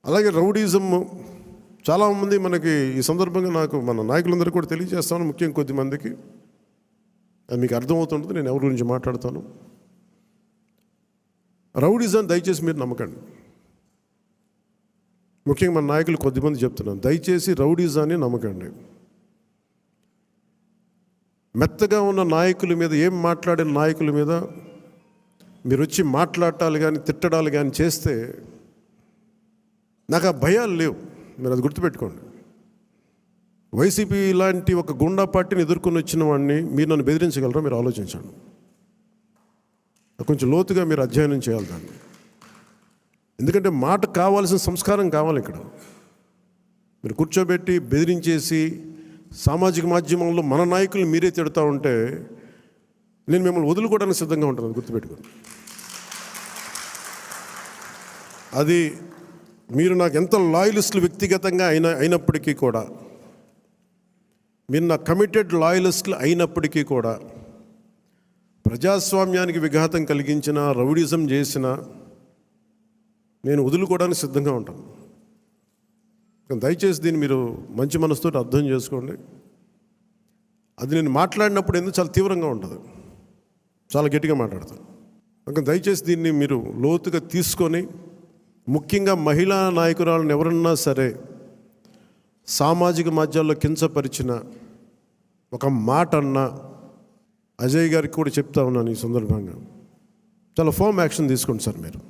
అలాగే రౌడీజం చాలామంది మనకి ఈ సందర్భంగా నాకు మన నాయకులందరూ కూడా తెలియజేస్తాను, ముఖ్యంగా కొద్దిమందికి అది మీకు అర్థమవుతుంటుంది నేను ఎవరి గురించి మాట్లాడతాను. రౌడీజం దయచేసి మీరు నమ్మకండి. ముఖ్యంగా మన నాయకులు కొద్దిమంది చెప్తున్నాను, దయచేసి రౌడీజాన్ని నమ్మకండి. మెత్తగా ఉన్న నాయకుల మీద, ఏం మాట్లాడిన నాయకుల మీద మీరు వచ్చి మాట్లాడాలి కానీ తిట్టడాలు కానీ చేస్తే నాకు ఆ భయాలు లేవు. మీరు అది గుర్తుపెట్టుకోండి. వైసీపీ లాంటి ఒక గుండా పార్టీని ఎదుర్కొని వచ్చిన వాడిని మీరు నన్ను బెదిరించగలరా? మీరు ఆలోచించండి. కొంచెం లోతుగా మీరు అధ్యయనం చేయాలి దాన్ని. ఎందుకంటే మాట కావాల్సిన సంస్కారం కావాలి. ఇక్కడ మీరు కూర్చోబెట్టి బెదిరించేసి సామాజిక మాధ్యమంలో మన నాయకులు మీరే తిడతా ఉంటే నేను మిమ్మల్ని వదులుకోవడానికి సిద్ధంగా ఉంటాను. అది గుర్తుపెట్టుకోండి. అది మీరు నాకు ఎంత లాయలిస్టులు వ్యక్తిగతంగా అయినప్పటికీ కూడా, మీరు నా కమిటెడ్ లాయలిస్టులు అయినప్పటికీ కూడా, ప్రజాస్వామ్యానికి విఘాతం కలిగించిన, రౌడీజం చేసిన నేను వదులుకోవడానికి సిద్ధంగా ఉంటాను. దయచేసి దీన్ని మీరు మంచి మనసుతో అర్థం చేసుకోండి. అది నేను మాట్లాడినప్పుడు ఎందుకు చాలా తీవ్రంగా ఉంటుంది, చాలా గట్టిగా మాట్లాడతాను. ఇంకా దయచేసి దీన్ని మీరు లోతుగా తీసుకొని, ముఖ్యంగా మహిళా నాయకురాలను ఎవరన్నా సరే సామాజిక మాధ్యమాల్లో కించపరిచిన ఒక మాట అన్నా అజయ్ గారికి కూడా చెప్తా ఉన్నాను ఈ సందర్భంగా, చాలా ఫర్మ్ యాక్షన్ తీసుకోండి సార్ మీరు.